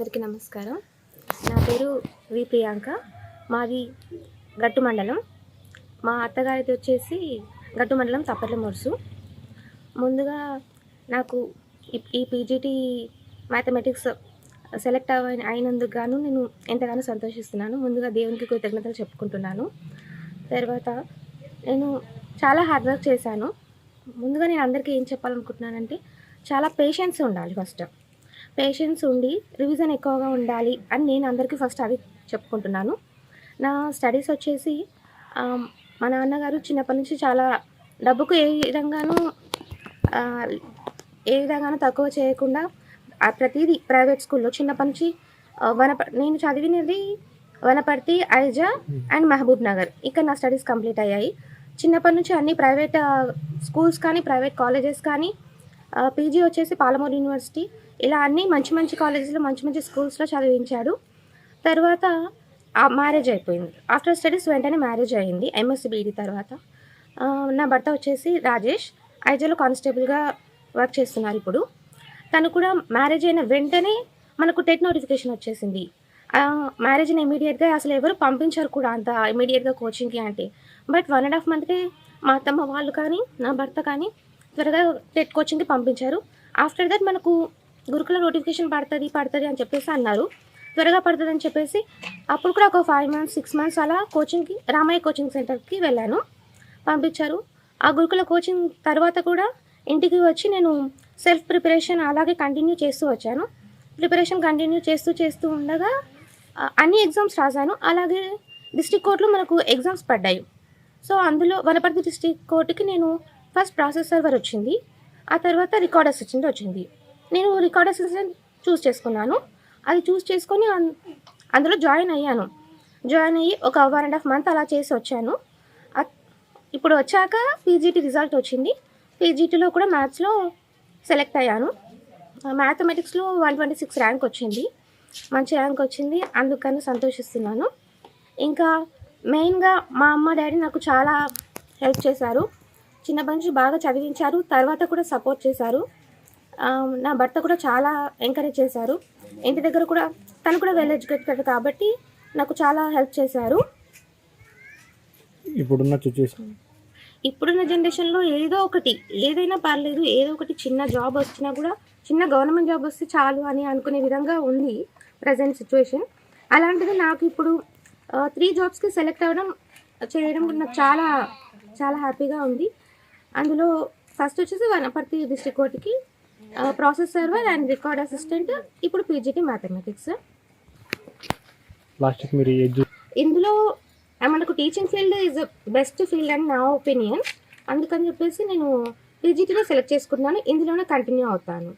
అందరికీ నమస్కారం. నా పేరు వి ప్రియాంక. మాది గట్టు మండలం. మా అత్తగారిది వచ్చేసి గట్టు మండలం తప్పట్ల మురుసు. ముందుగా నాకు ఈ పీజీటీ మ్యాథమెటిక్స్ సెలెక్ట్ అయినందుకు గాను నేను ఎంతగానో సంతోషిస్తున్నాను. ముందుగా దేవునికి కృతజ్ఞతలు చెప్పుకుంటున్నాను. తర్వాత నేను చాలా హార్డ్ వర్క్ చేశాను. ముందుగా నేను అందరికీ ఏం చెప్పాలనుకుంటున్నానంటే, చాలా పేషెన్స్ ఉండాలి. పేషెన్స్ ఉండి రివిజన్ ఎక్కువగా ఉండాలి అని నేను అందరికీ ఫస్ట్ అది చెప్పుకుంటున్నాను. నా స్టడీస్ వచ్చేసి మా నాన్నగారు చిన్నప్పటి నుంచి చాలా డబ్బుకు ఏ విధంగానూ తక్కువ చేయకుండా ప్రతిదీ ప్రైవేట్ స్కూల్లో చిన్నప్పటి నుంచి నేను చదివినది వనపర్తి, ఐజా అండ్ మహబూబ్ నగర్. ఇక్కడ నా స్టడీస్ కంప్లీట్ అయ్యాయి. చిన్నప్పటి నుంచి అన్ని ప్రైవేట్ స్కూల్స్ కానీ ప్రైవేట్ కాలేజెస్ కానీ, పీజీ వచ్చేసి పాలమూరు యూనివర్సిటీ, ఇలా అన్ని మంచి మంచి కాలేజెస్లో మంచి మంచి స్కూల్స్లో చదివించాడు. తర్వాత మ్యారేజ్ అయిపోయింది. ఆఫ్టర్ స్టడీస్ వెంటనే మ్యారేజ్ అయ్యింది ఎంఎస్సి బీఈడి తర్వాత. నా భర్త వచ్చేసి రాజేష్ ఐజాలో కానిస్టేబుల్గా వర్క్ చేస్తున్నారు ఇప్పుడు. తను కూడా మ్యారేజ్ అయిన వెంటనే మనకు టెట్ నోటిఫికేషన్ వచ్చేసింది. మ్యారేజ్ని ఇమీడియట్గా అసలు ఎవరు పంపించారు కూడా అంత ఇమీడియట్గా కోచింగ్కి అంటే. బట్ 1.5 మంత్కే మా అత్తమ్మ వాళ్ళు కానీ నా భర్త కానీ త్వరగా టెట్ కోచింగ్కి పంపించారు. ఆఫ్టర్ దట్ మనకు గురుకుల నోటిఫికేషన్ పడుతుంది అని చెప్పేసి అన్నారు. త్వరగా పడుతుంది అని చెప్పేసి అప్పుడు కూడా ఒక 5 months 6 months అలా కోచింగ్కి రామయ్య కోచింగ్ సెంటర్కి వెళ్ళాను. పంపించారు. ఆ గురుకుల కోచింగ్ తర్వాత కూడా ఇంటికి వచ్చి నేను సెల్ఫ్ ప్రిపరేషన్ అలాగే కంటిన్యూ చేస్తూ వచ్చాను. ప్రిపరేషన్ కంటిన్యూ చేస్తూ ఉండగా అన్ని ఎగ్జామ్స్ రాశాను. అలాగే డిస్ట్రిక్ట్ కోర్టులో మనకు ఎగ్జామ్స్ పడ్డాయి. సో అందులో వనపర్తి డిస్ట్రిక్ట్ కోర్టుకి నేను ఫస్ట్ ప్రాసెస్ సర్వర్ వచ్చింది, ఆ తర్వాత రికార్డ్ అసిస్టెంట్ వచ్చింది. నేను రికార్డ్ అసిస్టెంట్ చూస్ చేసుకున్నాను. అది చూస్ చేసుకొని అందులో జాయిన్ అయ్యి ఒక 1.5 months అలా చేసి వచ్చాను. ఇప్పుడు వచ్చాక పీజీటీ రిజల్ట్ వచ్చింది. పీజీటీలో కూడా మ్యాథ్స్లో సెలెక్ట్ అయ్యాను. మ్యాథమెటిక్స్లో 126 ర్యాంక్ వచ్చింది. మంచి ర్యాంక్ వచ్చింది. అందుకని సంతోషిస్తున్నాను. ఇంకా మెయిన్గా మా అమ్మ డాడీ నాకు చాలా హెల్ప్ చేశారు. చిన్నప్పటి నుంచి బాగా చదివించారు. తర్వాత కూడా సపోర్ట్ చేశారు. నా భర్త కూడా చాలా ఎంకరేజ్ చేశారు. ఇంటి దగ్గర కూడా తను కూడా వెల్ ఎడ్యుకేటెడ్ కాబట్టి నాకు చాలా హెల్ప్ చేశారు. ఇప్పుడున్న జనరేషన్లో ఏదైనా పర్లేదు, ఏదో ఒకటి చిన్న జాబ్ వచ్చినా కూడా, చిన్న గవర్నమెంట్ జాబ్ వస్తే చాలు అని అనుకునే విధంగా ఉంది ప్రజెంట్ సిచ్యువేషన్. అలాంటిది నాకు ఇప్పుడు 3 jobsకి సెలెక్ట్ చేయడం నాకు చాలా చాలా హ్యాపీగా ఉంది. అందులో ఫస్ట్ వచ్చేసి వనపర్తి డిస్ట్రిక్ట్ కోర్టుకి process server and record assistant, ఇప్పుడు పీజీటీ మ్యాథమెటిక్స్. ఇందులో మనకు teaching field is best field అని నా ఒపీనియన్. అందుకని చెప్పేసి నేను పీజీటీలో సెలెక్ట్ చేసుకున్నాను. ఇందులోనే కంటిన్యూ అవుతాను.